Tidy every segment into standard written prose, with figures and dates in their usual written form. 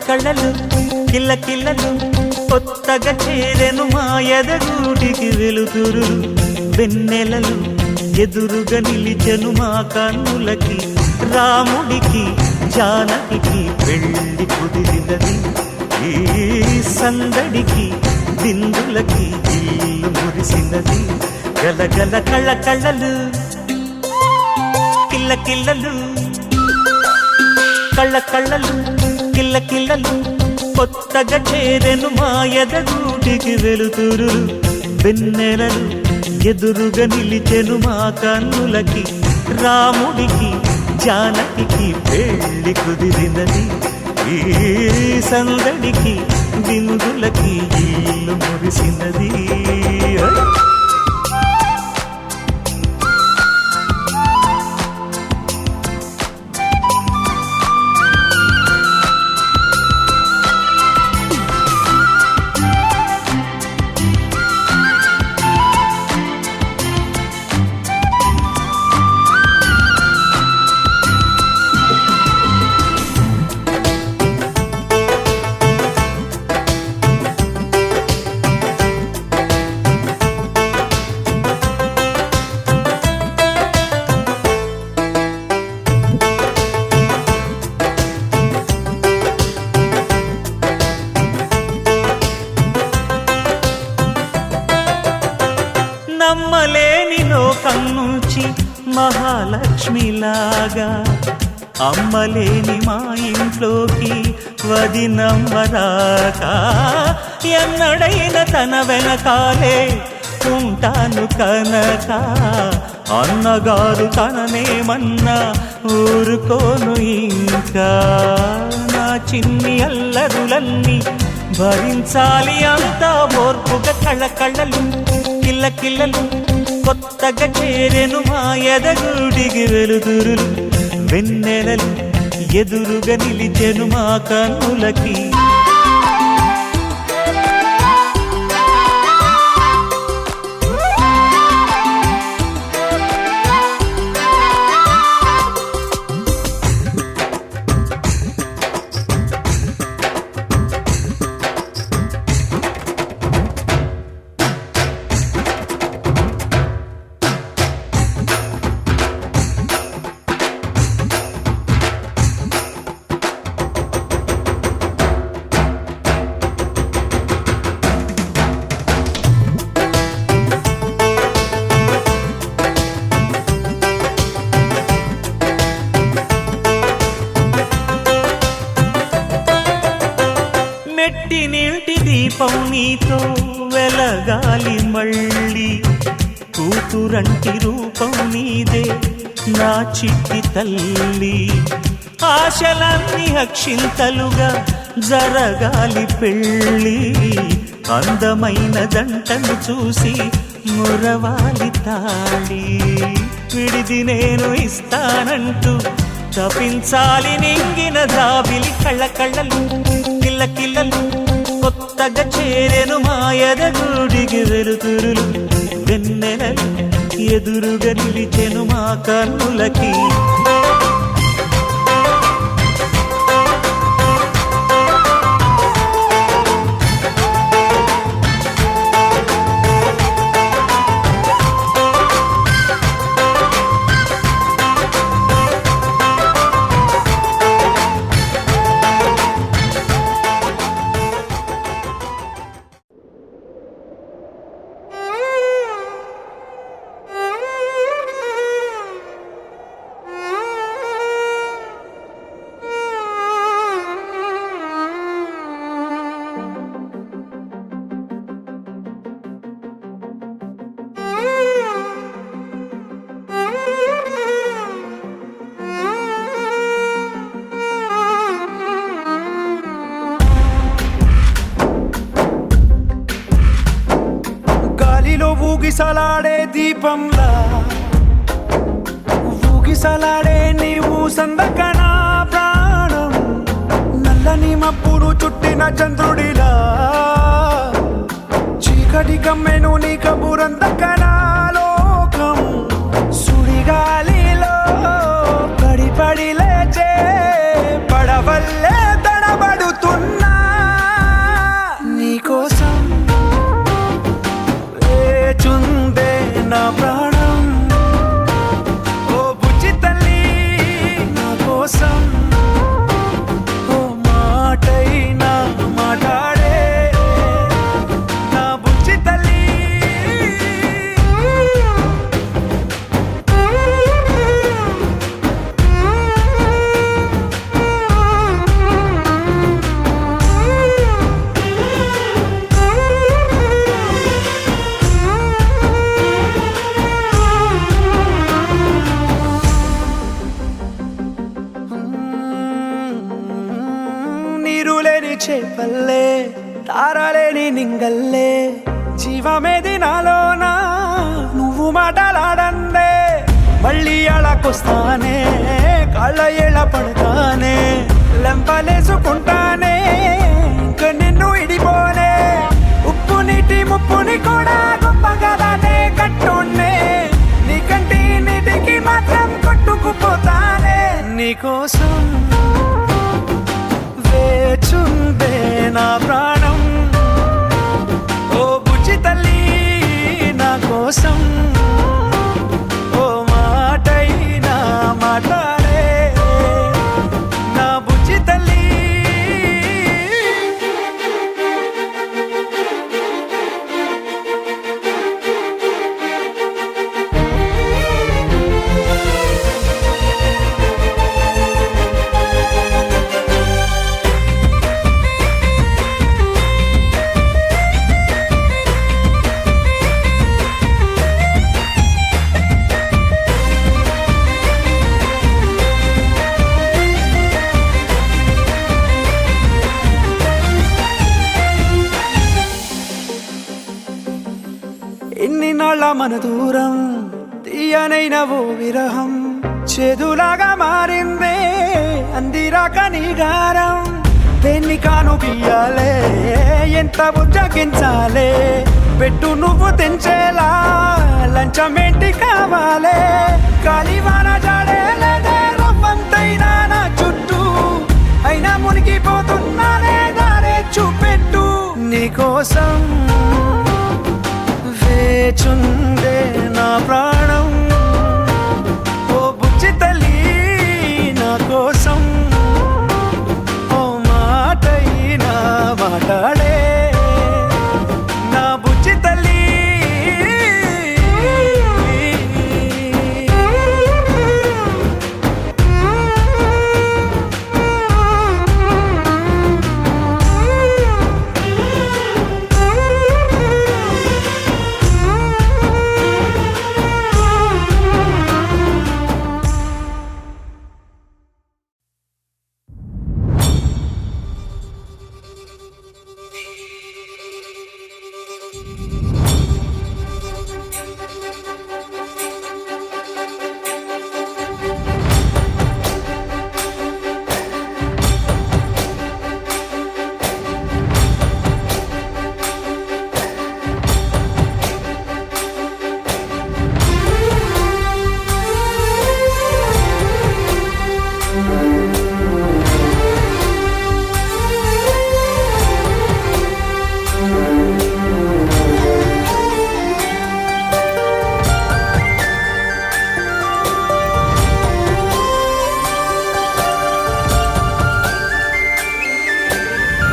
కళ్ళలు కిల్ల కిల్లలు కొత్తగా చేరెను మా ఎదగూటికి వెలుతురు వెన్నెలలు ఎదురుగా నిలిచెను మా కన్నులకి రాముడికి జానకి పెళ్లి కుదిరినది ఈ సందడికి బిందులకి ఇల్లు మురిసినది గలగల కళ్ళలు కిల్ల కిల్లలు కళ్ళలు కిల్ల కిల్లలు కొత్తగా చేరెను మా ఎదగూటికి వెలుతురు వెన్నెలలు ఎదురుగా నిలిచెను మా కన్నులకి రాముడికి జానకి పెళ్లి కుదిరినది ఈ సందడికి బిందులకి ఇల్లు మురిసినది నమ్మలేని లోకం నుంచి మహాలక్ష్మిలాగా అమ్మలేని మా ఇంట్లోకి వదినమ్మరాకా ఎన్నడైన తన వెనకాలే ఉంటాను కనక అన్నగారు తననేమన్నా ఊరుకోను ఇంకా నా చిన్ని అల్లరులన్నీ భరించాలి అంతా ఓర్పుగా కళ్ళలు కిల్ల కిల్లలు కొత్తగా చేరెను మా ఎదగూడికి వెలుతురు వెన్నెలలు ఎదురుగా నిలిచెను మా కన్నులకి నీటి దీపం నీతో వెలగాలి మళ్ళీ కూతురంటి రూపం నీదే నా చిట్టి తల్లి ఆశలన్నీ అక్షింతలుగా జరగాలి పెళ్ళి అందమైన దంటను చూసి మురవాలి తాళి విడిది నేను ఇస్తానంటూ తపించాలి నింగిన జాబిలి కళ్ళలు కిల్ల కిల్లలు కొత్తగా చేరెను మా ఎదగూడికి వెలుతురులు వెన్నెలలు ఎదురుగా నిలిచెను మా కన్నులకి ఊగిసలాడే దీపంలా ఊగిసలాడే నీవు సందకన ప్రాణం నల్లని మబ్బును చుట్టిన చంద్రుడిలా చీకటి కమ్మెను నీ కబురందకన లోకం సుడిగాలిలో పడి పడి లేచే పడవల్లే తడబడుతూ రేపల్లే తారలేని నింగల్లే జీవమేది నాలోనా నువ్వు మాటలాడందే మళ్ళీ అళకొస్తానే కాళ్ళ ఏళ్ళ పడతానే లెంపలేసుకుంటానే ఇంక నిన్ను ఇడిపోనే ఉప్పు నీటి ముప్పుని కూడా గొప్పగా దానే కట్టునే నీ కంటి నీటికి మాత్రం కొట్టుకుపోతానే నీకోసం వేచుందే నా ప్రాణం ఓ బుజ్జి తల్లి నా కోసం ఓ మాటైనా మాట్లాడే నా బుజ్జి తల్లి ఎన్ని నాళ్ళ మన దూరం తీయనైన ఓ విరహం చేదులాగా మారిందే అందిరాక నీ గారం దేన్ని కాను బియ్యాలే ఎంత బుజ్జగించాలే పెట్టు నువ్వు తెంచేలా లంచమేంటి కావాలే కాలివాన జాడేలేదే రవ్వంతైనా నా చుట్టూ అయినా మునిగిపోతున్నానే దారే చూపెట్టు నీకోసం వేచుందే నా ప్రాణం ఓ బుజ్జి తల్లి నా కోసం ఓ మాటైనా మాట్లాడే నా బుజ్జి తల్లి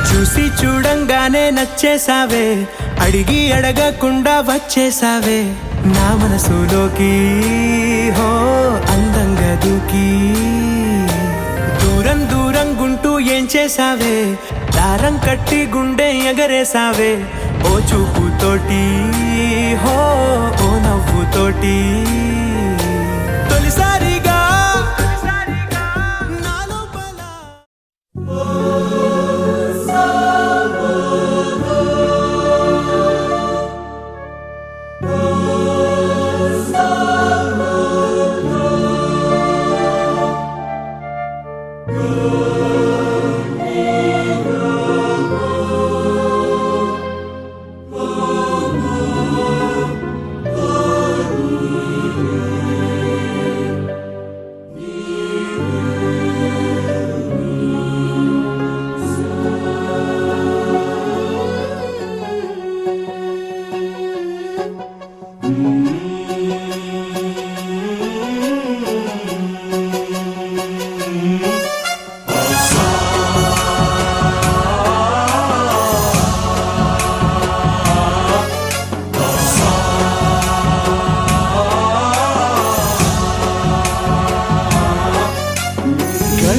చూసి చూడంగానే నచ్చేసావే అడిగి అడగకుండా వచ్చేసావే నా మనసులోకి హో అందంగా దూకి దూరం దూరం గుంటూ ఏం చేసావే దారం కట్టి గుండె ఎగరేసావే ఓ చూపుతోటి హో ఓ నవ్వుతోటి తొలిసారిగా నా లోపల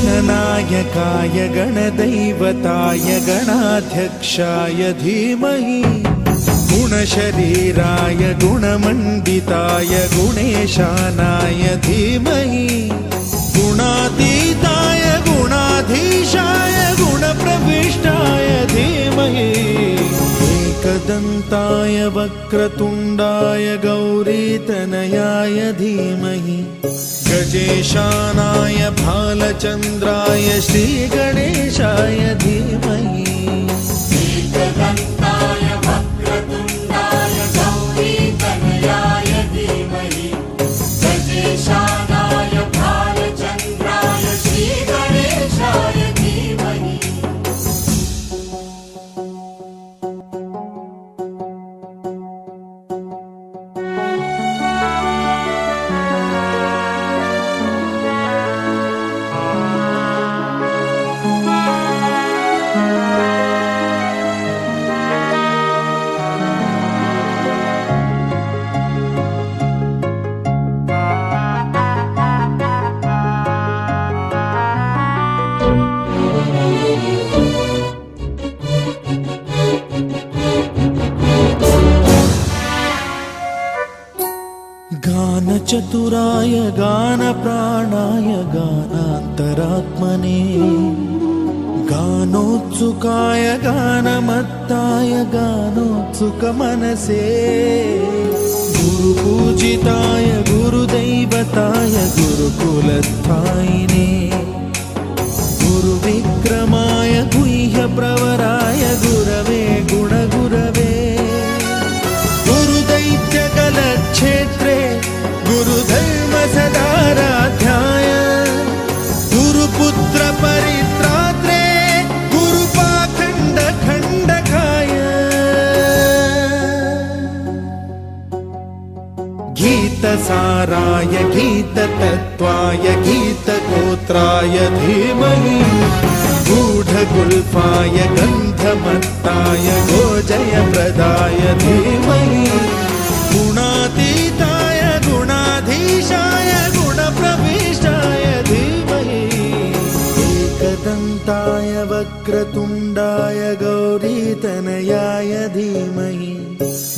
गणनायकाय गणदैवताय गणाध्यक्षाय धीमहि गुणशरीराय गुणमण्डिताय गुणेशानाय धीमहि गुणातीताय गुणाधीशाय गुणप्रविष्टाय एकदन्ताय वक्रतुण्डाय गौरीतनयाय धीमहि गजेशानाय भालचन्द्राय श्रीगणेशाय धीमहि एकदन्ताय वक्रतुण्डाय गौरीतनयाय धीमहि गजेशानाय भालचन्द्राय श्रीगणेशाय धीमहि गानचतुराय गानप्राणाय गानान्तरात्मने गानोत्सुकाय गानमत्ताय गानोत्सुकमनसे गुरुपूजिताय गुरुदैवताय गुरुकुलस्थायिने गुरुविक्रमाय गुह्यप्रवराय गुरवे गुणगुरवे गुरुदैत्यकलक्षेत्रे गुरुधर्म सदाराध्याय गुरुपुत्र परित्रात्रे गुरुपाखण्ड खण्डकाय गीतसाराय गीततत्त्वाय गीतगोत्राय धीमहि गूढगुल्फाय गन्धमत्ताय गोजयप्रदाय धीमहि गुणातीताय गुणाधीशाय गुणप्रविष्टाय धीमहि एकदन्ताय वक्रतुण्डाय गौरीतनयाय धीमहि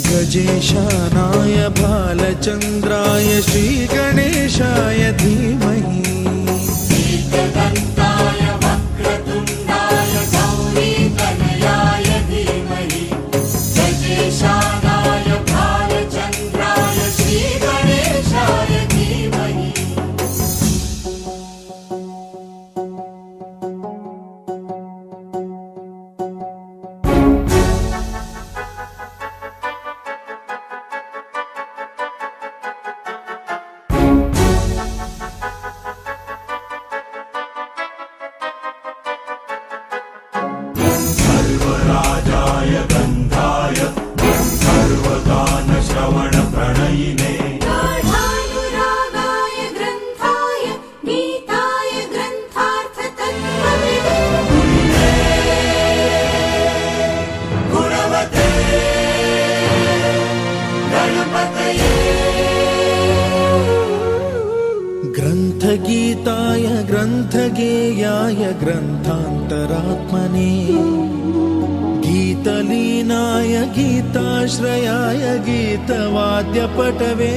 गजेशानाय भालचन्द्राय श्रीगणेशाय धीमहि एकदन्ताय वक्रतुण्डाय गौरीतनयाय धीमहि गजेशानाय भालचन्द्राय श्रीगणेशाय धीमहि सर्वराजाय गन्धाय सर्वगानश्रवणप्रणयिने गाढानुरागाय ग्रन्थाय गीताय ग्रन्थार्थतत्त्वविदे गुणवते गणपतये ग्रन्थगीताय ग्रन्थगेयाय ग्रन्थान्तरात्मने गीतलीनाय गीताश्रयाय गीतवाद्यपटवे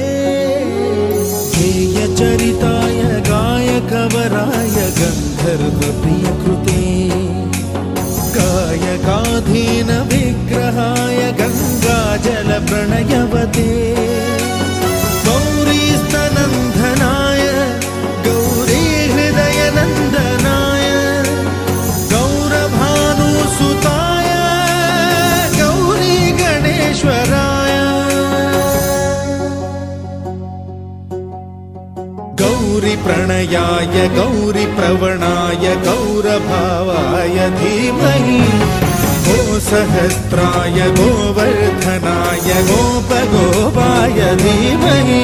गेयचरिताय गायकवराय गन्धर्वप्रियकृते गायकाधीन विग्रहाय गङ्गाजलप्रणयवते गौरीस्तनन्दनाय गौरीहृदयनन्दनाय गौरभानुसुताय गौरीगणेश्वराय गौरीप्रणयाय गौरीप्रवणाय गौरभावाय धीमहि गोसहस्राय गोवर्धनाय गोपगोपाय धीमहि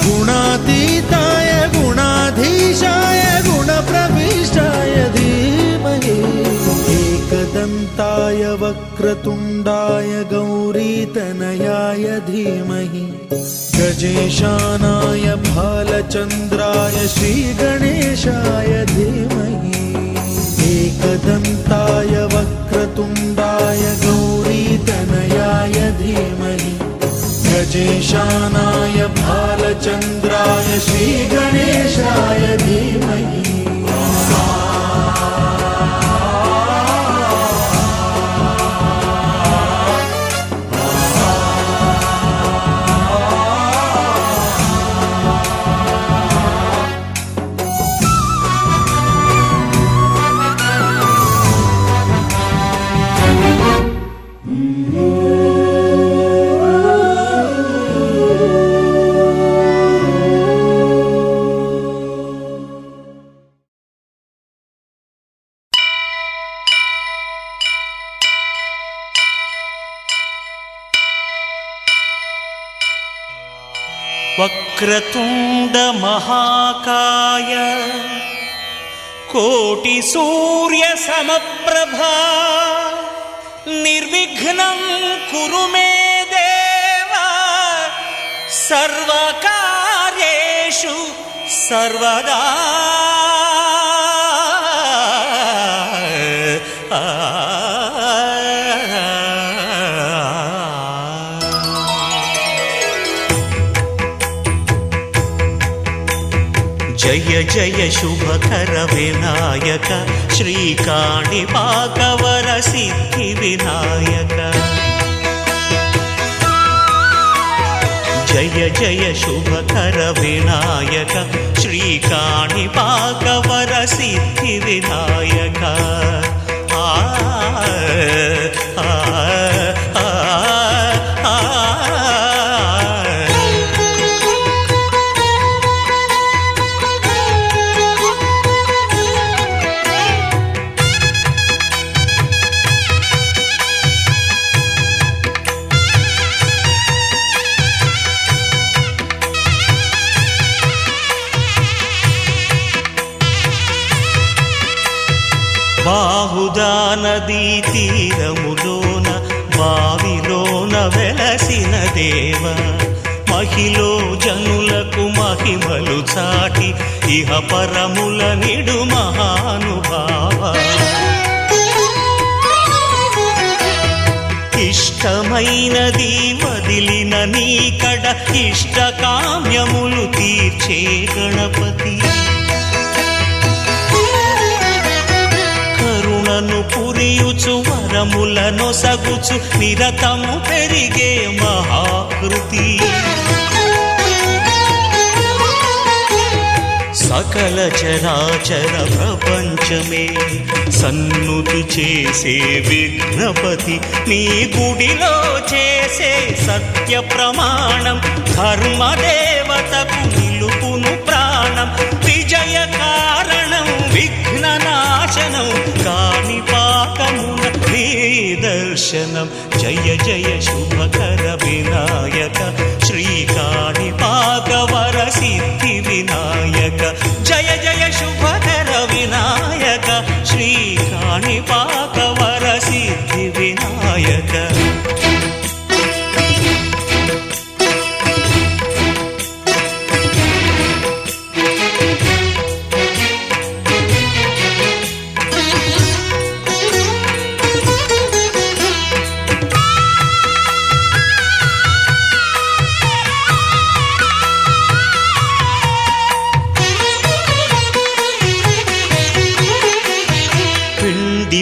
गुणातीताय गुणाधीशाय गुणप्रविष्टाय धीमहि एकदन्ताय वक्रतुण्डाय गौरीतनयाय धीमहि गजेशानाय भालचन्द्राय श्रीगणेशाय धीमहि एकदन्ताय वक्रतुण्डाय गौरीतनयाय धीमहि गजेशानाय भालचन्द्राय श्रीगणेशाय धीमहि వక్రతుండ మహాకాయ కోటి సూర్య సమప్రభా నిర్విఘ్నం కురు మే దేవా సర్వకార్యేషు సర్వదా జయ జయ శుభకర వినాయక శ్రీకాణిపాకవర సిద్ధి వినాయక జయ జయ శుభకర వినాయక శ్రీకాణిపాకవర సిద్ధి వినాయక ఆ ఆ ఆ ఆ బాహుదా నదీ తీరములోన బావిలోన వెలసిన దేవ మహిలో జనులకు మహిమలు చాటి ఇహ పరముల నిడు మహానుభావ ఇష్టమైనది వదిలిన నీకడ ఇష్ట కామ్యములు తీర్చే గణపతి కరుణను పురియుచు వరములను సగుచు నిరతము పెరిగే మహాకృతి సకల చరాచర ప్రపంచమే సన్నుతి చేసే విఘ్నపతి నీ గుడిలో చేసే సత్య ప్రమాణం ధర్మదేవతకు నిలుపును ప్రాణం విజయ కారణం విఘ్న నాశనం కాణిపాకమున నీ దర్శనం జయ జయ శుభకర వినాయక శ్రీకాణిపాకవర సిద్ధి వినాయక జయ జయ శుభకర వినాయక శ్రీకాణిపాకవర సిద్ధి వినాయక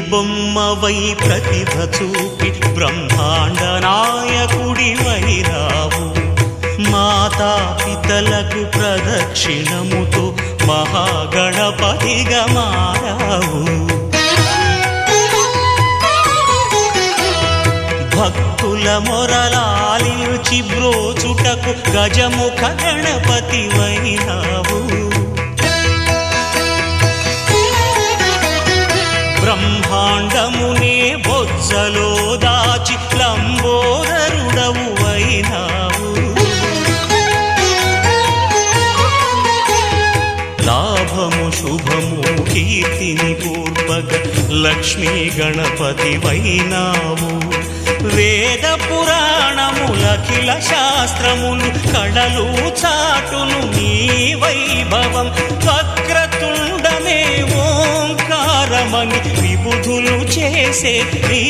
బొమ్మవై ప్రతిభ చూపి బ్రహ్మాండ నాయకుడి వైరావు మాతా పితలకు ప్రదక్షిణముతో మహాగణపతిగా మారావు భక్తుల మొరలాలించి బ్రోచుటకు గజముఖ గణపతి వైరావు బ్రహ్మాండమునే బొజ్జలో దాచి లంబోదరుడవు అయినావు లాభము శుభము కీర్తిని పూర్వక లక్ష్మీ గణపతి వైనావు వేద పురాణములఖిల శాస్త్రములు కళలు చాటును నీ వైభవం వక్రతుండమే ఓంకారమని విబుధులు చేసే నీ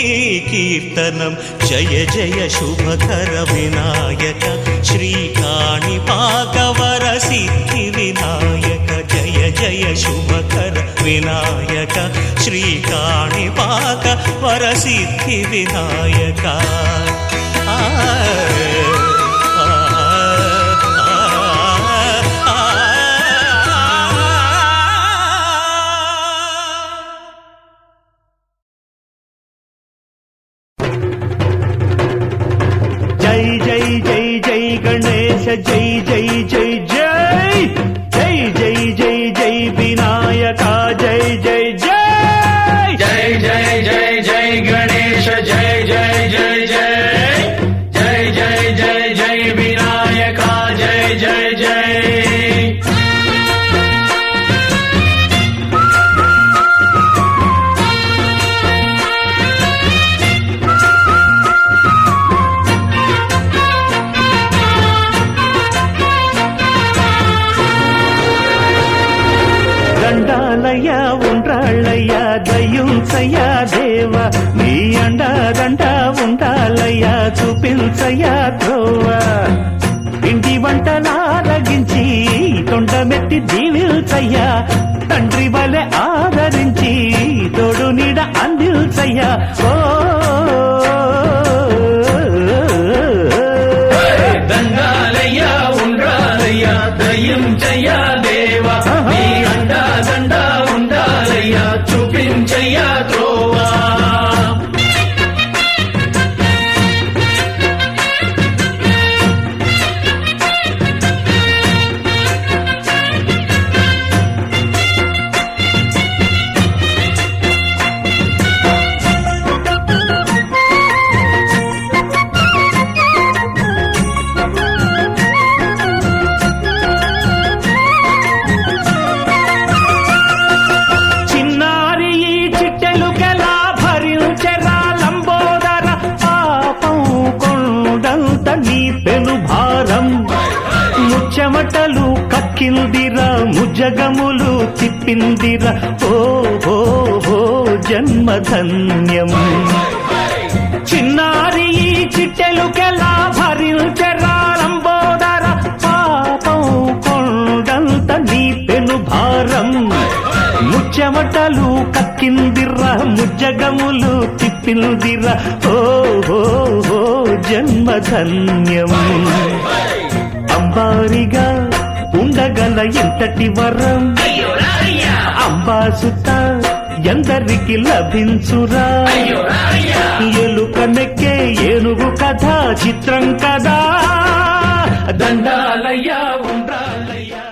కీర్తనం జయ జయ శుభకర వినాయక శ్రీకాణిపాకవర సిద్ధి వినాయక జయ జయ శుభకర వినాయక శ్రీకాణిపాకవర సిద్ధి వినాయక జై జై జై జై గణేశ జై జై జై జై జై జై జై జై వినాయక జై జై జై జై జై జై జై గణేశ జై జై జై జై జై జై జై జై వినాయక జై జై అండదండ ఉండాలయ్యా చూపించయ్యా త్రోవా ఇంటి వంటలారగించి తొండమెత్తి దీవిల్చయ్యా తండ్రి వలె ఆదరించి తోడు నీడ అందిల్చయ్యా ఓ దండాలయ్యా ఉండాలయ్యా దయించయ్యా దేవా నీ అండా దండ ఉండాలయ్యా చూపించయ్యా త్రోవా చిన్నారి ఈ చిట్టెలుకెలా భరించెరా లంబోదర పాపం కొండంత నీ పెను భారం ముచ్చమటలు కక్కిందిరా ముజగములు తిప్పిందిరా ఓ ఓ ఓ జన్మధన్యం చిన్నారి ఈ చిట్టెలుకెలా భరించెరా లంబోదర పాపం కొండంత నీ పెను భారం ముచ్చమటలు కక్కిందిరా ముజ్జగములు తిప్పిందిరా ఓ ఓ ఓ జన్మధన్యం అంబారిగా ఉండగల ఎంతటి వరం అంబాసుత ఎందరికి లభించురా ఎలుక నెక్కే ఏనుగు కథ చిత్రం కదా దండాలయ్యా ఉండాలయ్యా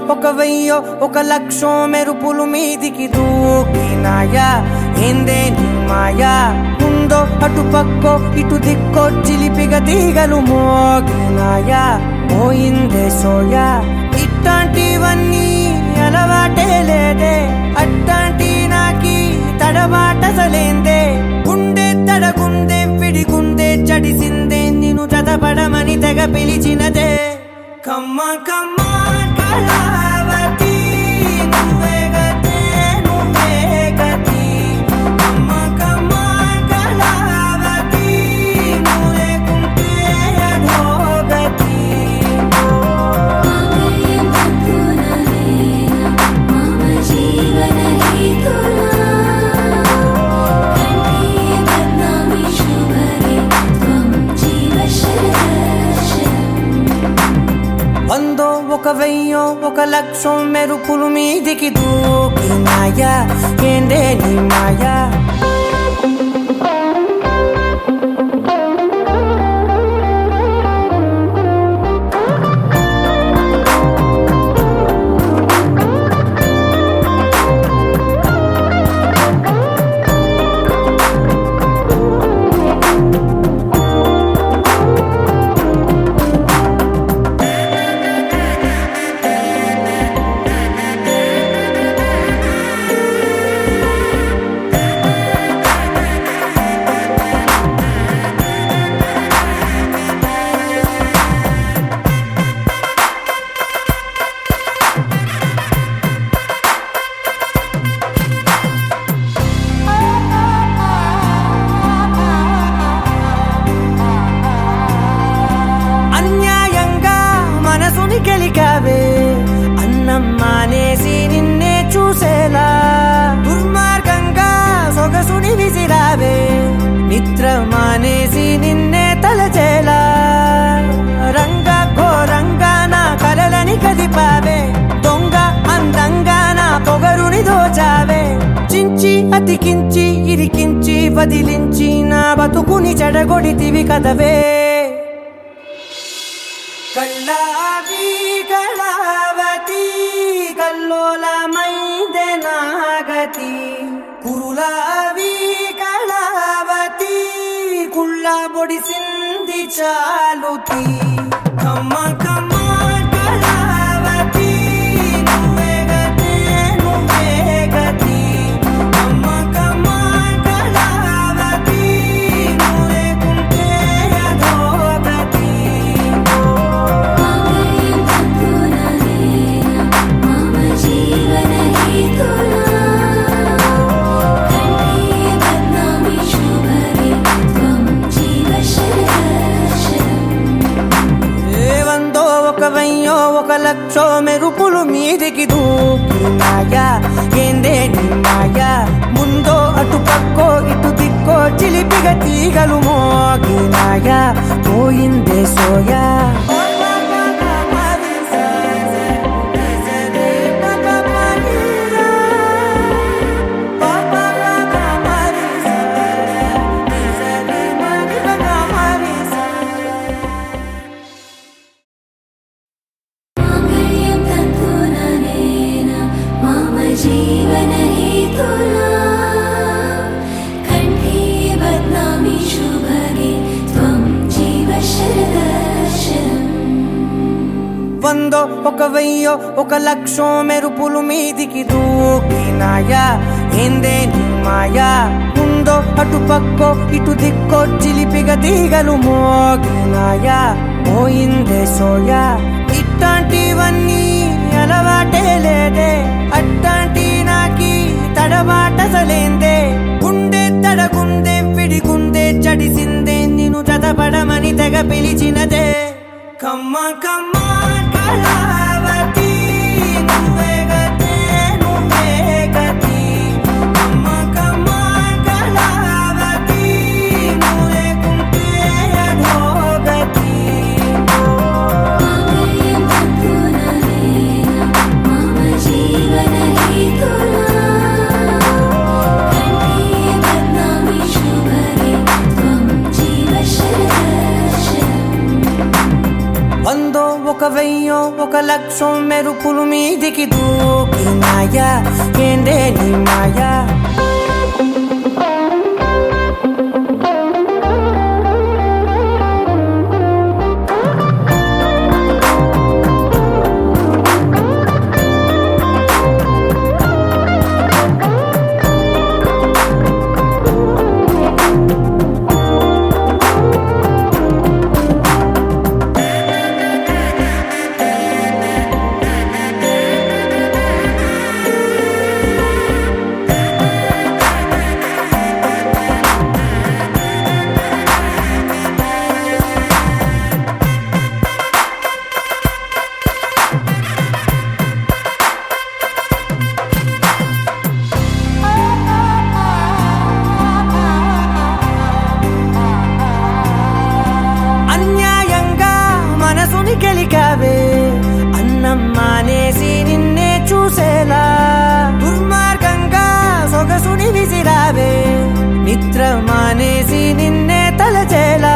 ఒక వెయ్యో ఒక లక్షో మెరుపులు మీదికి దూకినాయా ఏందే నీ మాయా ఉందో అటు పక్కో ఇటు దిక్కో చిలిపిగ తీగలు మోగినాయా పోయిందే సోయా ఇట్లాంటివన్నీ అలవాటే లేదే అట్లాంటి నాకి తడబాటసలేందే గుండె తడగుందే విడిగుందే చడిసిందే నిన్ను చదపడమని తెగ పిలిచినదే కమ్మ కమ్మ కళావతి నువ్వే గతే నువ్వే గతి కమ్మ కమ్మ కళావతి నువ్వు లేకుంటే అధోగతి మమ జీవన హేతునా కంఠే బద్నామి శుభగే త్వం జీవ వందో ఒక వెయ్యో ఒక లక్షం మెరుపులు మీదికి దూకినాయా ఏందే నీ మాయా అన్యాయంగా మనసుని గెలికావే అన్నం మానేసి నిన్నే చూసేలా దుర్మార్గంగా సొగసుని విసిరావే నిద్ర మానేసి నిన్నే తలచేలా రంగా ఘోరంగా నా కలలని కదిపావే దొంగ అందంగా నా పొగరుని దోచావే చించి అతికించి ఇరికించి వదిలించి నా బతుకుని చెడగొడితివి కదవే కళ్ళావి కళావతి కల్లోలమైందే నాగతి కురులావి కళావతి కుళ్ళ బొడిసింది చాలుతి కమ్మ కమ్మ కళావతి నువ్వే గతే నువ్వే గతి కమ్మ కమ్మ కళావతి నువ్వు లేకుంటే అధోగతి మమ జీవన హేతునా కంఠే బద్నామి శుభగే త్వం జీవ వందో ఒక వెయ్యో ఒక లక్షో మెరుపులు మీదికి దూకినాయా ఏందే నీ మాయా ముందో అటు పక్కో ఇటు దిక్కో చిలిపిగ తీగలు మోగినాయా పోయిందే సోయా మాంగళ్యం తంతుననేన మమ జీవన హేతునా కంఠే బద్నామి శుభగే త్వం జీవ శరదర్శనం వందో ఒక వెయ్యో ఒక లక్షో మెరుపులు మీదికి దూకినాయా ఏందే నీ మాయా ఉందో అటు పక్కో ఇటు దిక్కో చిలిపిగ తీగలు మోగినాయా పోయిందే సోయా ఇట్లాంటివన్నీ అలవాటే లేదే అట్లాంటి నాకి తడబాటసలేందే గుండె తడగుందే విడిగుందే చడిసిందే నిన్ను చదపడమని తెగ పిలిచినదే కమ్మ కమ్మ కళావతి నువ్వే గతే నువ్వే గతి కమ్మ కమ్మ కళావతి నువ్వు లేకుంటే అధోగతి మాంగళ్యం తంతుననేన మమ జీవన హేతునా కంఠే బద్నామి శుభగే త్వం జీవ శరదర్శనం వందో ఒక ఒక వెయ్యో ఒక లక్షం మెరుపులు మీదికి దూకినాయా ఏందే నీ మాయా అన్యాయంగా మనసుని గెలికావే అన్నం మానేసి నిన్నే చూసేలా దుర్మార్గంగా సొగసుని విసిరావే నిద్ర మానేసి నిన్నే తలచేలా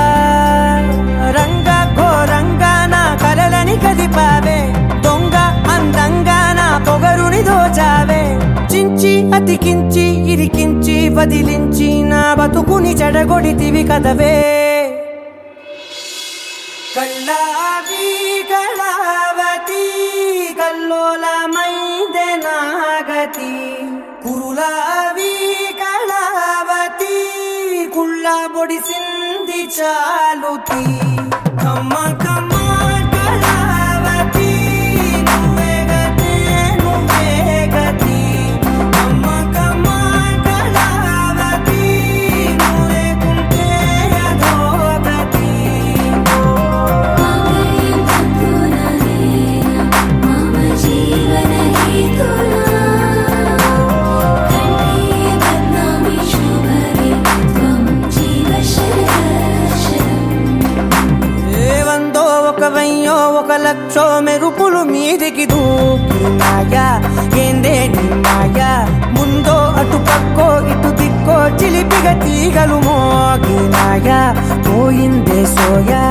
రంగా ఘోరంగా నా కలలని కదిపావే దొంగ అందంగా నా పొగరుని దోచావే చించి అతికించి ఇరికించి వదిలించి నా బతుకుని చెడగొడితివి కదవే కళ్ళావి కళావతి కల్లోలమైందే నాగతి కురులావి కళావతి కుళ్ళ బొడిసింది చాలుతి కమ్మ కమ్మ కళావతి నువ్వే గతే నువ్వే గతి కమ్మ కమ్మ కళావతి నువ్వు లేకుంటే అధోగతి मम जीवन हेतुना कण्ठे बध्नामि शुभगे त्वं जीव शरदशरम् ఏ వందో ఒక వెయ్యో ఒక లక్షో మెరుపులు మీదికి దూకినాయా ఏందే నీ మాయా ముందో అటు పక్కో ఇటు దిక్కో చిలిపిగ తీగలు మోగినాయా పోయిందే సోయా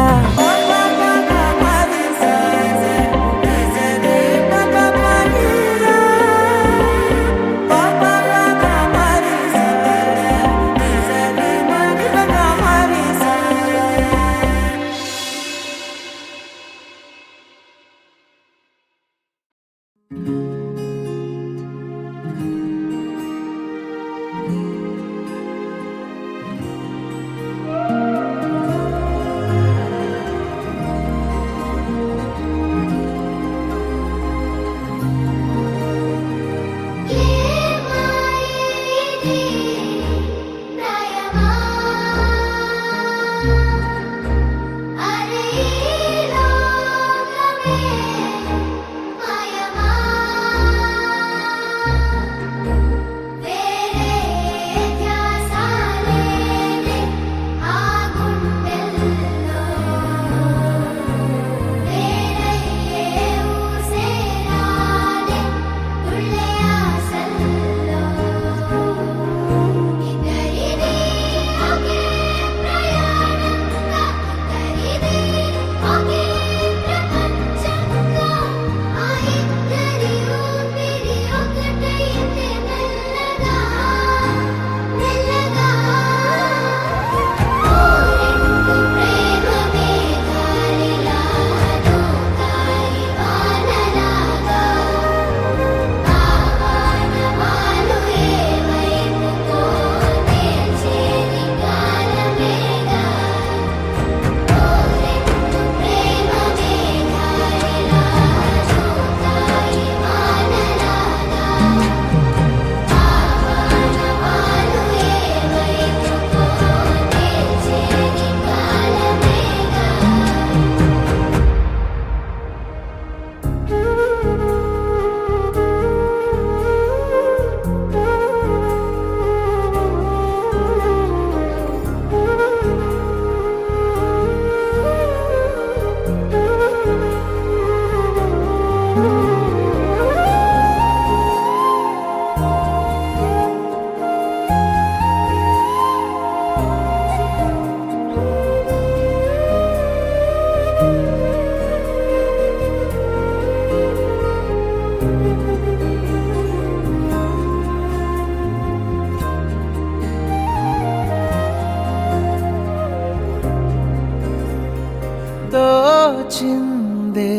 దోచిందే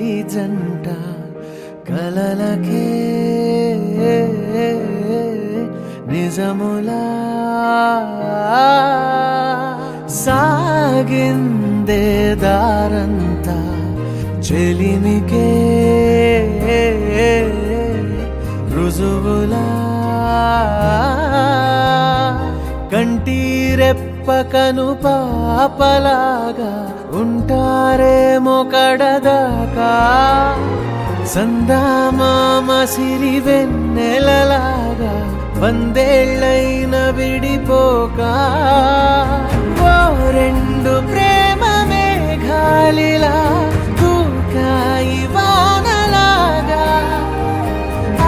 ఈ జంట కలలకే నిజములా సాగిందే దారంతా చెలిమికే రుజువులా కంటిరెప్పకను పాపలాగా ఉంటారేమో కడదాకా సందామామ సిరి వెన్నెలలాగా వందేళ్ళైన విడిపోక ఓ రెండు ప్రేమ మేఘాలిలా దూకాయి వానలాగా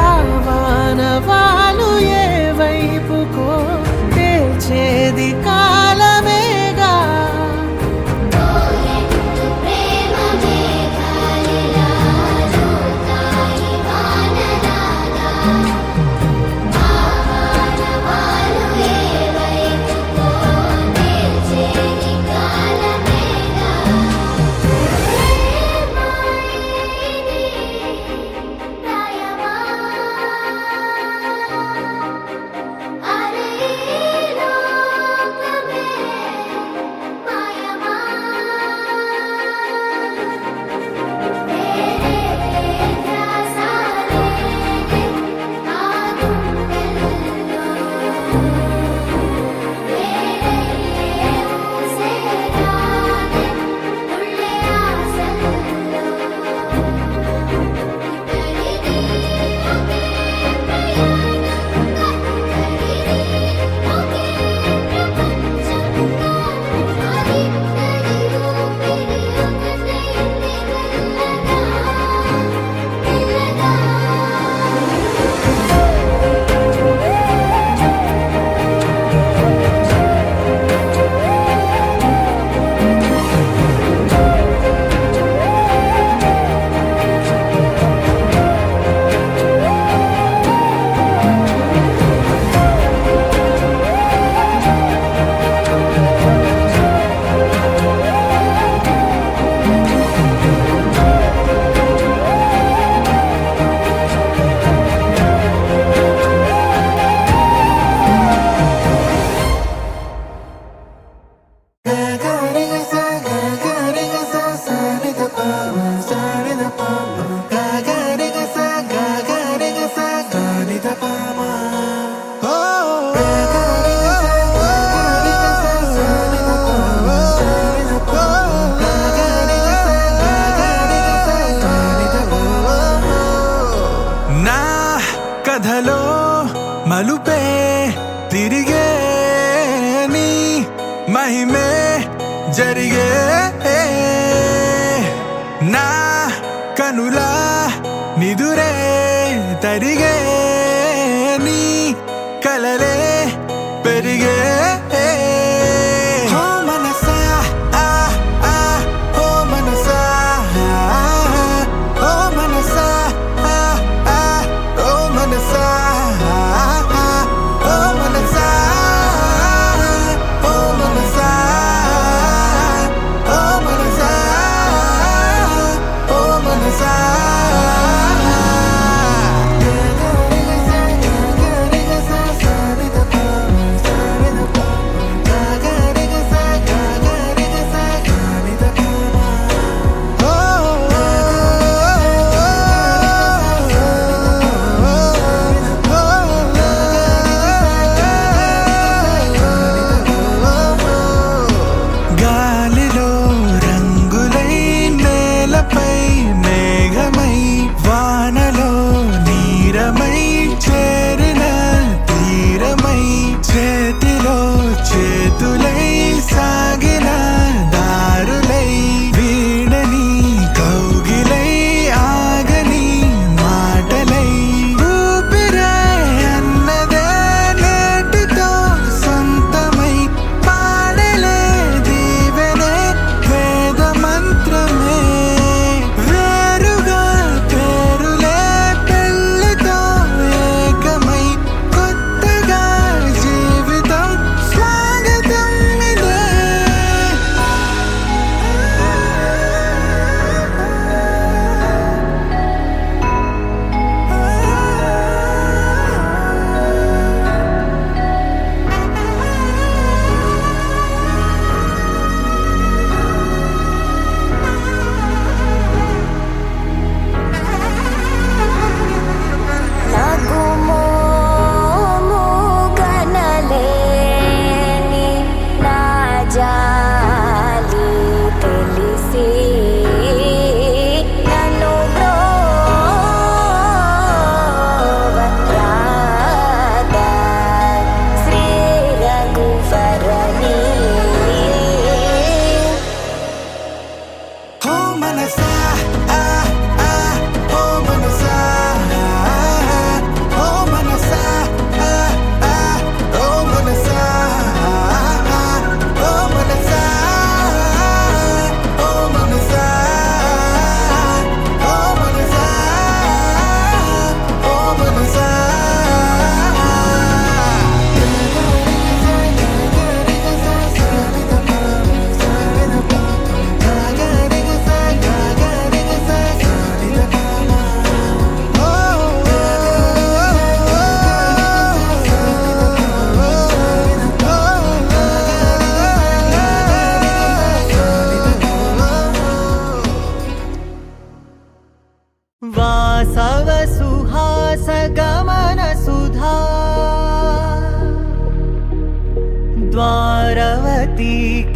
ఆ వానవాలు ఏ వైపుకో తేల్చేది కాలమేగా కథలో మలుపే తిరిగే నీ మహిమే జరిగే నా కనులా నిదురే తరిగే నీ కలలే పెరిగే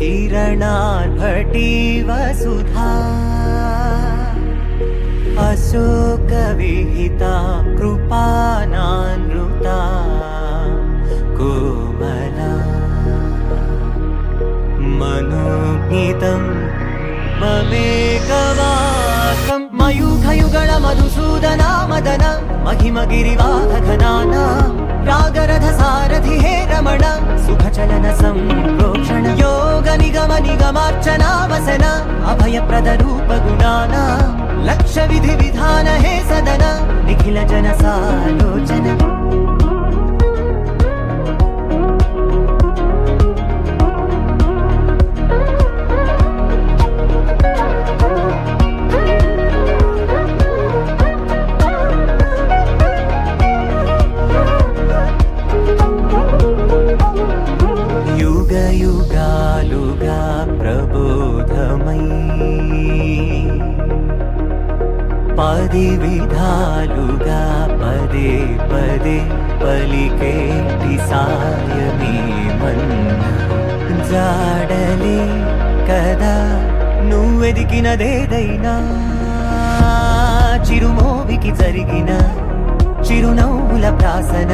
किरणार्भटी वसुधा अशोकविहिता कृपानानृता कोमला मनोज्ञितं ममेकवाकं मयूखयुगळ मधुसूदना मदन महिमगिरिवाहघनाना रागरथ सारथि हे रमण सुखचलन सम्प्रोक्षण योग निगम निगमार्चना वसन अभयप्रद रूप गुणाना लक्ष विधि विधान हे सदन निखिल जन सालोचन युगालुगा प्रबोधमयी पदि विधालुगा पदे पदे पलिकेटि सायमे मन्न जाडले कदा నువ్వెదికినదేదైనా చిరుమోవికి జరిగిన చిరునవ్వుల ప్రాసన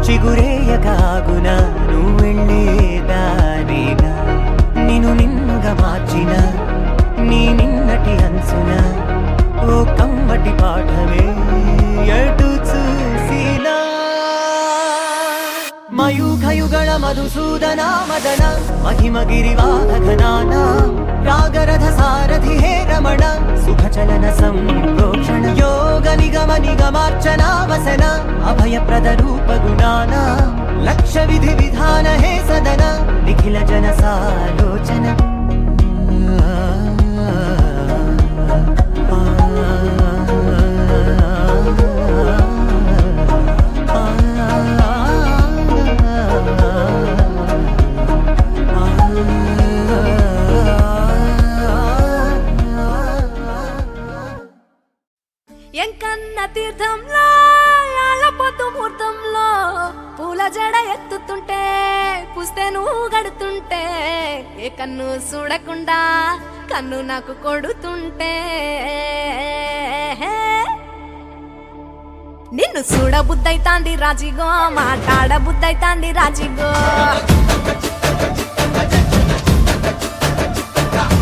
చిగురేయకాగున నువ్వెళ్ళేదానేనా నిన్ను నిన్నుగా మార్చిన నీ నిన్నటి అంచున ఓ కమ్మటి పాఠమే ఎటు చూసినా మయూఖయుగళ మధుసూదనా మదన महिमगिरिवाहघनाना रागरथ सारथि हे रमण सुखचलन सम्प्रोक्षण योग निगम निगमार्चना वसन अभयप्रद रूप गुणाना लक्ष विधि विधान हे सदन निखिल जन सालोचन ఎంకన్న తీర్థంలో ఆలపోతు ముహూర్తంలో పూల జడ ఎత్తుతుంటే పుస్తే నువ్వు గడుతుంటే ఏ కన్ను చూడకుండా కన్ను నాకు కొడుతుంటే నిన్ను చూడ బుద్ధైతాంది రాజిగో మాట్లాడ బుద్ధైతాంది రాజిగో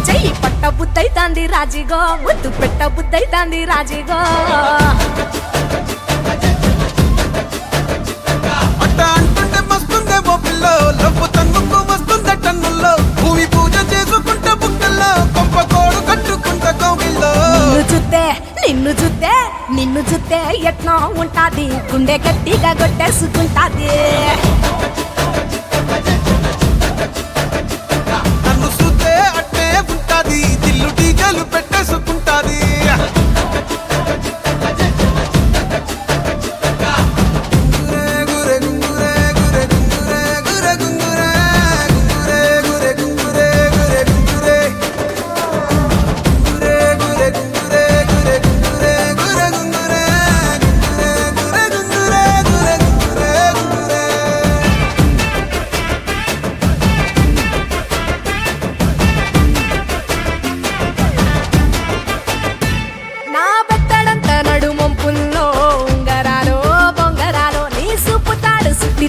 చెయ్యి పట్ట బుద్ధైతాంది రాజిగో ముద్దు పెట్ట బుద్ధైతాంది రాజిగో అట్ట అంటుంటే మస్తుందేమో పిల్లో లవ్వు తన్నుకు వస్తుందే టన్నుల్లో భూమి పూజ చేసుకుంటే బుక్కల్లో కొంప కోడు కట్టుకుంటే కౌగిల్లో నిన్ను చూస్తే ఎట్లా ఉంటాది గుండె గట్టిగా కొట్టేసుకుంటాది నన్ను చూస్తే అట్టే ఉంటాది దిల్లు టీజలు పెట్టేసుకుంటాది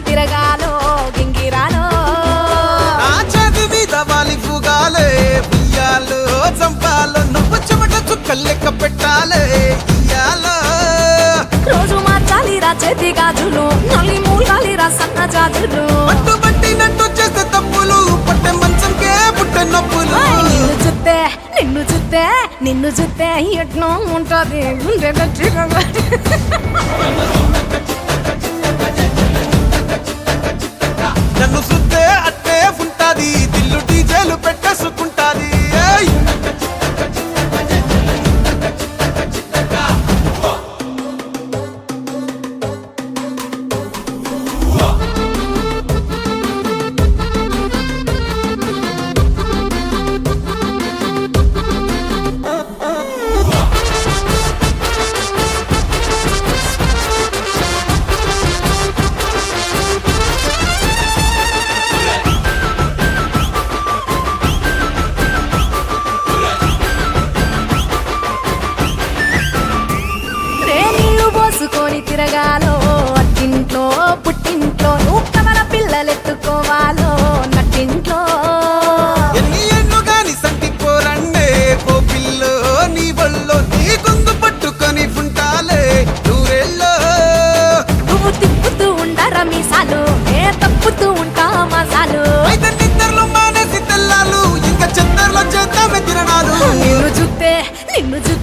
తిరగాలో గింగిరాలో నా చేతి మీద వాలి ఫుగాలే ఉయ్యాలో చంపాలో నువ్వు చెమట చుక్కలు లెక్క పెట్టాలే ఇయ్యాలో రోజు మార్చాలి రా చేతి గాజులు నల్లి మూలాలి రా సన్న జాజులు పట్టు పట్టినట్టు చేస్తే తప్పులు పట్టే మంచంకే పుట్టే నొప్పులు నిన్ను చూస్తే ఎట్లా ఉంటది గుండె గట్టిగా నన్ను సుత్తే అట్టే ఉంటాది దిల్లు డీజేలు పెట్టేసుకుంటాది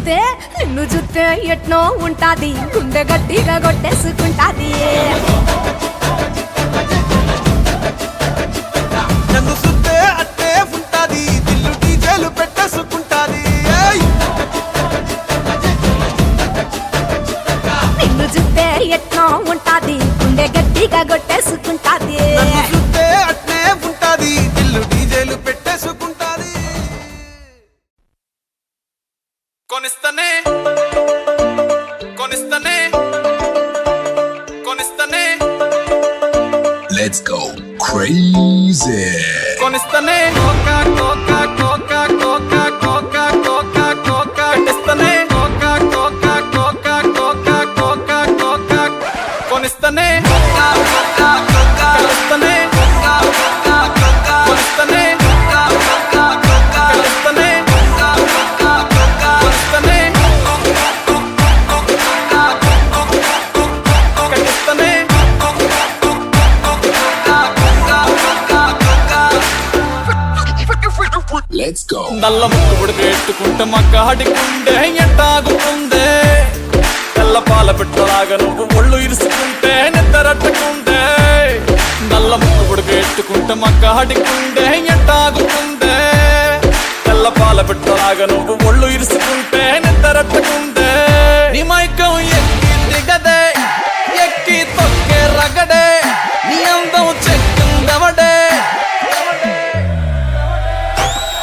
చూస్తే ఎట్నో ఉంటాది గుండె గట్టిగా కొట్టేసుకుంటాది నన్ను సుత్తే అట్టే ఉంటాది దిల్లు డీజేలు పెట్టేసుకుంటాది ఏయ్! నిన్ను చూస్తే ఎట్నో ఉంటాది గుండె గట్టిగా కొట్టేసుకుంటాది నన్ను సుత్తే అట్నే ఉంటాది దిల్లు డీజేలు పెట్టేసుకుంటాది కొనిస్తనే కొనిస్తనే కొనిస్తనే Let's go crazy. కొనిస్తనే కోకా కోకా కోకా కోకా కోకా కోకా కోకా కొనిస్తనే కోకా కోకా కోకా కోకా కోకా కోకా కొనిస్తనే కోకా కోకా కోకా కొనిస్తనే కోకా కోకా కోకా కొనిస్తనే కోకా కోకా కోకా కొనిస్తనే కోకా కోకా కోకా కొనిస్తనే కొనిస్తనే Let's go. నల్ల ముక్కు ఉడకెట్టుకుంటే మక్క హడికుండే ఎట్టాగుతుందే తెల్ల పాల పెట్టలాగా నువ్వు ఒళ్ళు ఇరుసుకుంటే నిద్రట్టుకుందే నల్ల ముక్కు ఉడకెట్టుకుంటే మక్క హడికుండే ఎట్టాగుతుందే తెల్ల పాల పెట్టలాగా నువ్వు ఒళ్ళు ఇరుసుకుంటే నిద్రట్టుకుందే నీ మైకం ఎక్కి దిగదే ఎక్కి తొక్కే రగడే నీ అందం చెక్కిందవడే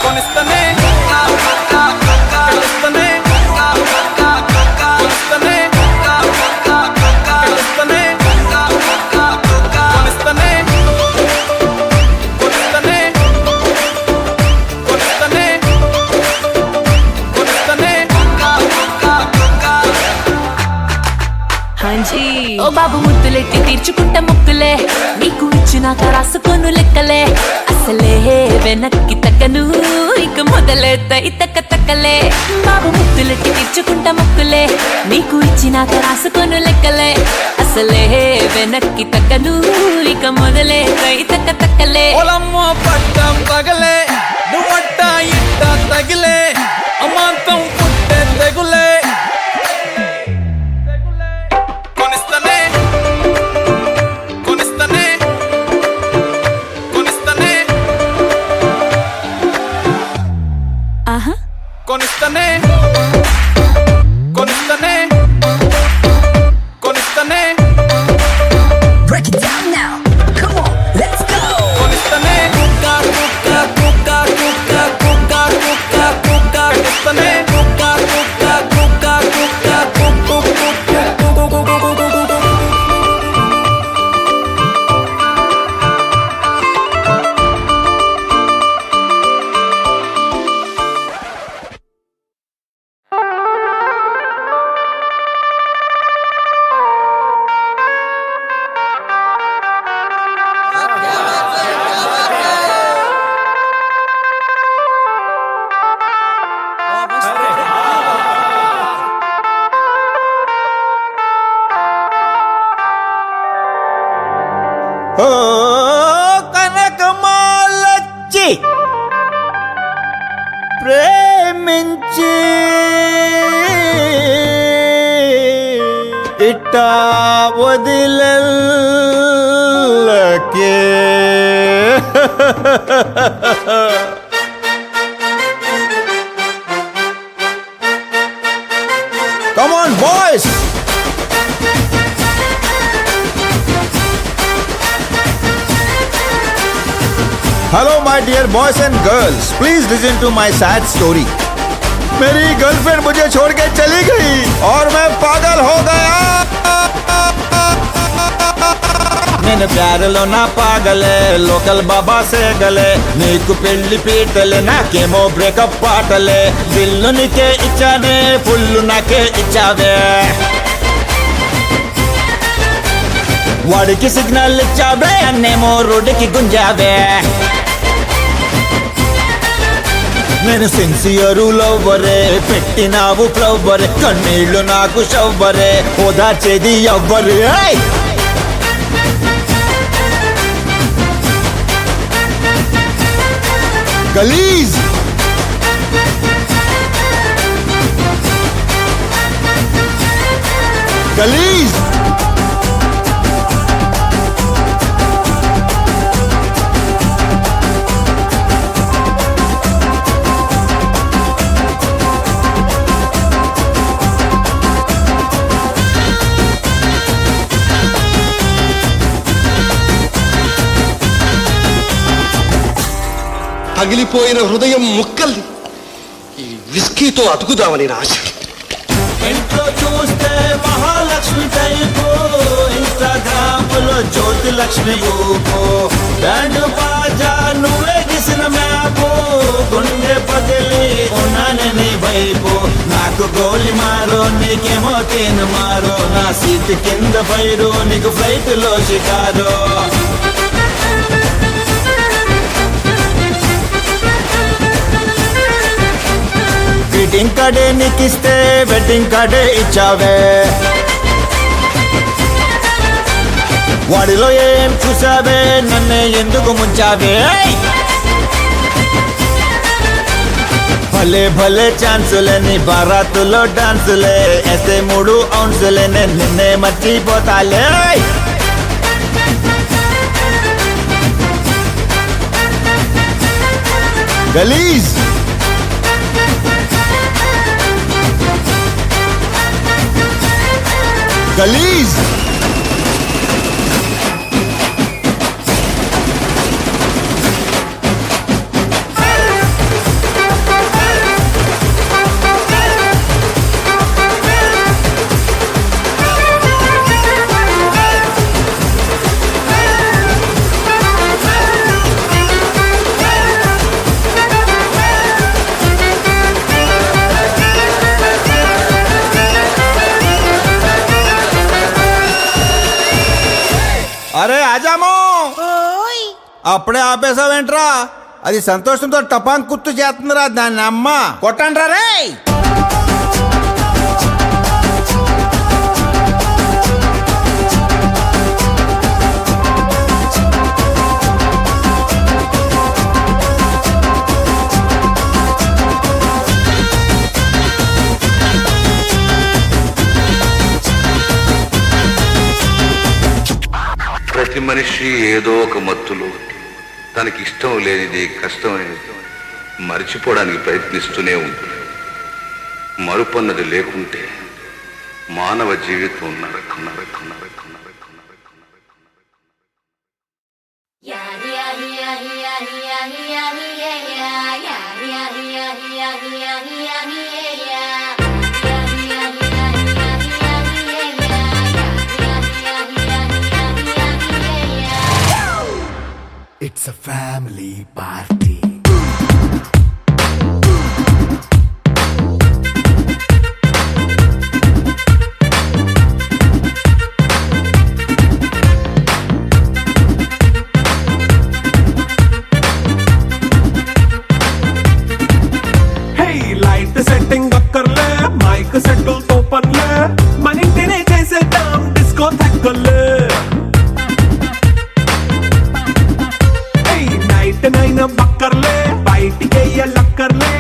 కొనిస్తనే కొనిస్తనే కొనిస్తనే కొనిస్తనే కొనిస్తనే కొనిస్తనే కొనిస్తనే కొనిస్తనే హాంజీ ఓ బాబు ముద్దులెట్టి తీర్చుకుంటా ముక్కులే నీకు ఇచ్చినాక రాసుకోను లెక్కలే అసలే వెనక్కి తక్కను ఇక మొదలెత్తాయి తక్క తక్కలే బాబు ముద్దులెట్టి తీర్చుకుంటా ముక్కులే నీకు ఇచ్చినాక రాసుకోను లెక్కలే అసలే వెనక్కి తక్కను ఇక మొదలెత్తాయి తక్క తక్కలే పొలమ్మ పట్టం పగలే నువ్వట్ట ఇట్ట తగిలే అమాంతం పుట్టే తెగులే కొనిస్తనే కొనిస్తనే కొనిస్తనే ఆహా కొనిస్తనే కొనిస్తనే కొనిస్తనే Break it down now. Come on, let's go. కొనిస్తనే కుక్కా కుక్కా కుక్కా కుక్కా కుక్కా కుక్కా కుక్కా కొనిస్తనే కుక్కా కుక్కా కుక్కా కుక్కా కుక్కు కుక్కు ఓ కనకమాలచ్చి ప్రేమించి ఇట్టా వదిలకే Come on, boys! Hello my dear boys and girls, please listen to my sad story. मेरी गर्लफ्रेंड मुझे छोड़ के चली गई और मैं पागल हो गया. నేను ప్యారలో నా పాగలే లోకల్ బాబా సేగలే నీకు పెళ్లి పీటలే నాకేమో బ్రేకప్ పాటలే బిల్లు నీకే ఇచ్చానే ఫుల్లు నాకే ఇచ్చావే వాడికి సిగ్నల్ ఇచ్చావే అన్నేమో రోడ్డుకి గుంజావే నేను సిన్సియరు లవ్వరే పెట్టినావు ఫ్లవ్వరే కన్నీళ్లు నాకు షవ్వరే ఓదార్చేది ఎవ్వరే గలీజ్ గలీజ్ పగిలిపోయిన హృదయం ముక్కల్ని ఈ విస్కీతో అతుకుదామని నా ఆశ. ఇంట్లో చూస్తే మహాలక్ష్మి టైపు, ఇన్స్టాగ్రామ్ లో జ్యోతి లక్ష్మి ఊపు, బ్యాండ్ బాజా నువ్వే గీసిన మ్యాపు, గుండె పగిలి ఉన్నానే నీ వైపు, నాకు గోలి మారో నీకేమో తేను మారో, నా సీట్ కింద పైరు నీకు ఫ్లైట్ లో షికారో. గ్రీటింగ్ కార్డే నీకిస్తే వెడ్డింగ్ కార్డే ఇచ్చావే, వాడిలో ఏం చూసావే నన్నే ఎందుకు ముంచావే. భలే భలే ఛాన్సులే నీ బారాతులో డాన్సులే, ఎస్తే 3 ఔన్సులే నేను నిన్నే మర్చిపోతాలే. గలీజ్ గలీజ్ అరే ఆజాము, అప్పుడే ఆపేసావేంట్రా? అది సంతోషంతో టపాంగ్ కుత్తు చేస్తుందిరా దాన్ని అమ్మ. కొట్టండ్రా రే. ప్రతి మనిషి ఏదో ఒక మత్తులో తనకి ఇష్టం లేనిది కష్టమైనది మరిచిపోవడానికి ప్రయత్నిస్తూనే ఉంటుంది. మరుపన్నది లేకుంటే మానవ జీవితం నరకం నరకం నరకం నరకం నరకం నరకం. It's a family party. Hey, light setting అక్కర్లే, మైక్ సెట్టు తో పనిలే, మన ఇంటినే చేసేద్దాం డిస్కో థక్కర్లే. నైనా బక్కర్లే, బయటికెయ్యలక్కర్లే,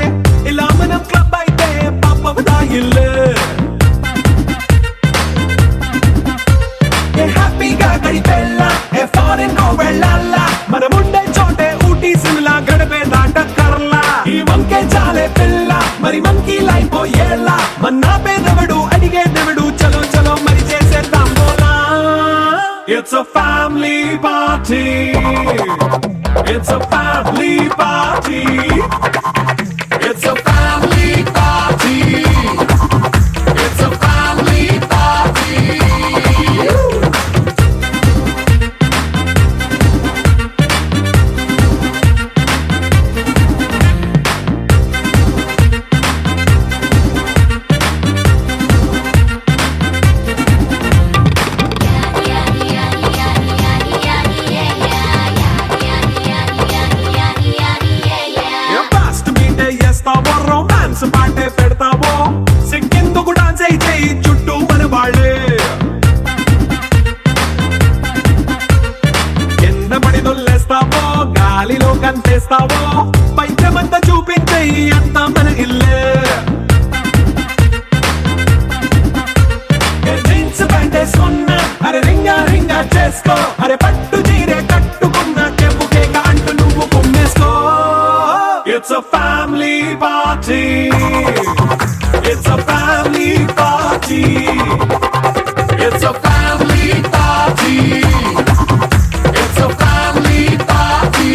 ఇలా మనం క్లబ్ అయితే పాపదాయిల్లే. హ్యాపీగా గడిపెల్లా, ఫారెన్ వెళ్ళాలా, మనముండే చోటే ఊటీ సిమ్లా గడిపే దాటక్కర్లా. ఈ వంకే చాలే పిల్ల, మరి మంకీ లైఫ్ ఏళ్ళ, మన్నా పేదవడు అడిగేదెవడు, చలో చలో మరి చేసేద్దాం బోలా. It's a family party. It's a family party. It's a family party. It's a family party. Romance పాటే పెడతావో, సిగ్గెందుకు డాన్స్ అయితే చుట్టూ మన వాళ్ళే. కింద పడి దొల్లేస్తావో, గాలిలో కంతేస్తావో, పైచమంతా చూపించే అంతా మన ఇల్లే. జీన్స్ వేసుకో అరే పట్టు చీరే కట్టుకున్న చెప్పు కేక అంటూ నువ్వు కుమ్మేసుకో it's a family party it's a family party it's a family party it's a family party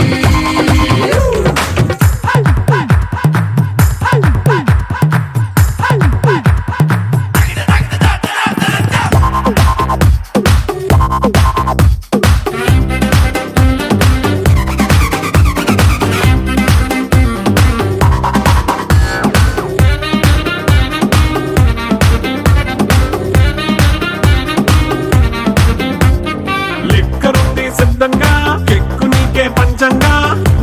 లిక్కరుంది సిద్ధంగా కెక్కు నీకే పంచంగా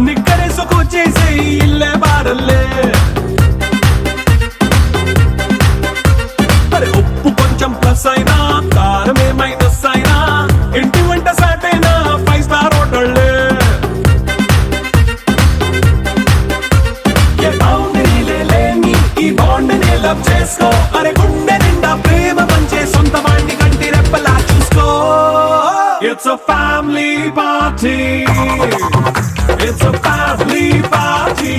నిక్కరేసుకు చేసే ఇల్లే బారల్లే అరే ఉప్పు కొంచెం ప్లస్ అయినా కారమే మైనస్ అయినా ఇంటి వంట సాటైనా 5 స్టార్ హోటళ్ళే ఏ బౌండరీలే లేని ఈ బాండ్ని లవ్ చేసుకో అరే గుండె నిండా ప్రేమ పంచే సొంత వాణ్ణి కంటి రెప్పలా చూసుకో It's a family party. It's a family party.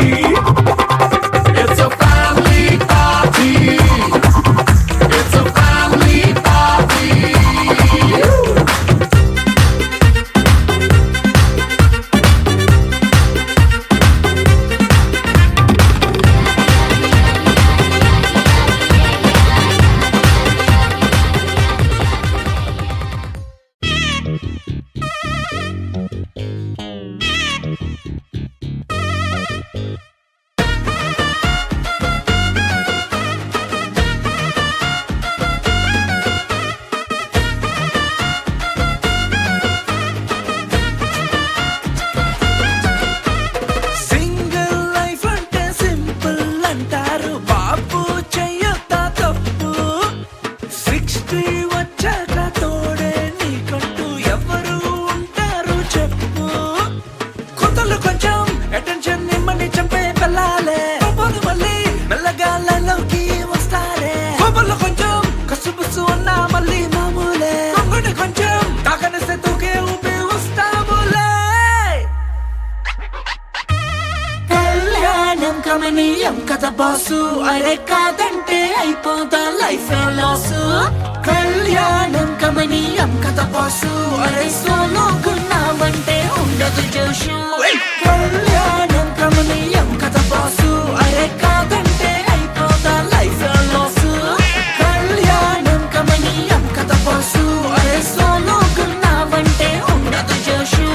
It's a family party. It's a family party. Single life అంటే సింపుల్ అంటారు బాబు చెయ్యొద్దా తప్పు 60 వచ్చాక తోడే నీకంటూ ఎవరు ఉంటారు చెప్పు కొత్తలు కొంచెం అటెన్షన్ నిమ్మని చంపే పిల్లాలే కోపలు మళ్ళీ మెల్లగా లైన్లోకి వస్తారే కోపలు కొంచెం కసుబుసు ఉన్నా మళ్ళీ మామూలే కొంగుని కొంచెం తాకనిస్తే తూకే ఊపి వస్తాములే కళ్యాణం కమనీయం కదా బాసు అరే కాదంటే అయిపోదా లైఫ్ లాసు కళ్యాణం కమనీయం కదా బాసు అరే సోలోకున్నామంటే ఉండదు జోషు కళ్యాణం కమనీయం కదా బాసు అరే కాదంటే అయిపోదా లైఫ్ లాసు కళ్యాణం కమనీయం కదా బాసు అరే సోలోకున్నామంటే ఉండదు జోషు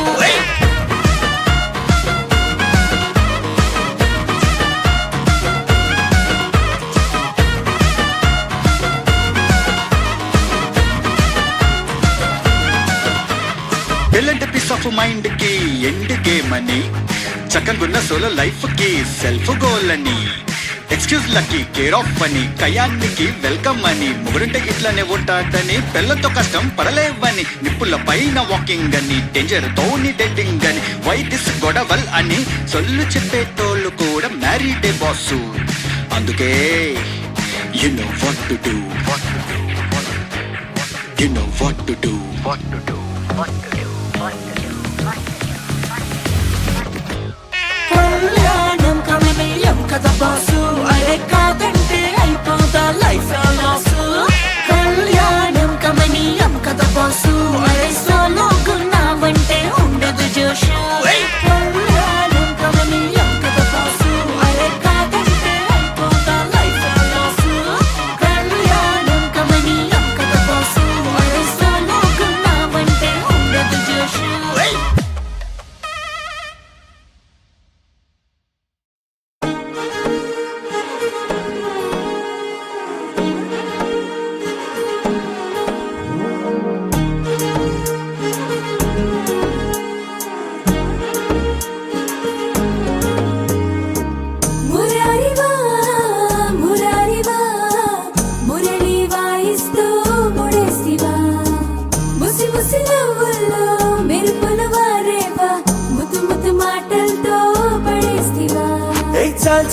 ఎలాంటి పీస్ ఆఫ్ మైండ్ కి ఎండ్ గేమ్ అని చక్కగున్న సోలో లైఫ్ కి సెల్ఫ్ గోల్ అని ఎక్స్క్యూజ్ లకి కేర్ ఆఫ్ అని కయానికి వెల్కమ్ అని ముగ్గురుంటే ఇట్లానే ఉంటాడని పిల్లతో కష్టం పడలేవని నిప్పుల పైన వాకింగ్ అని డేంజర్ తోని డేటింగ్ అని వైదిస్ గొడవల్ అని సొల్లు చెప్పేటోళ్ళు కూడా మ్యారీడే బాసు అందుకే you know what to do you know what to do కళ్యాణం కమనీయం కదా బాసు అరే కాదంటే అయిపోదా లైఫ్ లాసు కళ్యాణం కమనీయం కదా బాసు అరే సోలోకున్నామంటే ఉండదు జోషు కళ్యాణం కమనీయం కదా బాసు అరే కాదంటే అయిపోదా లైఫ్ లాసు కళ్యాణం కమనీయం కదా బాసు అరే సోలోకున్నామంటే ఉండదు జోషు మురారివా మురారివా మురళి వాయిస్తూ ముడేసివా ముసి ముసి నవ్వుల్లో మెరుపులు వారేవా ముతు ముతు మాటలతో పడేసివా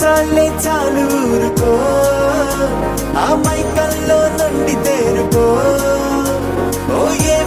చాలే చాలు ఊరుకో ఆ మైకల్లో నుండి తేరుకో ఓ ఏ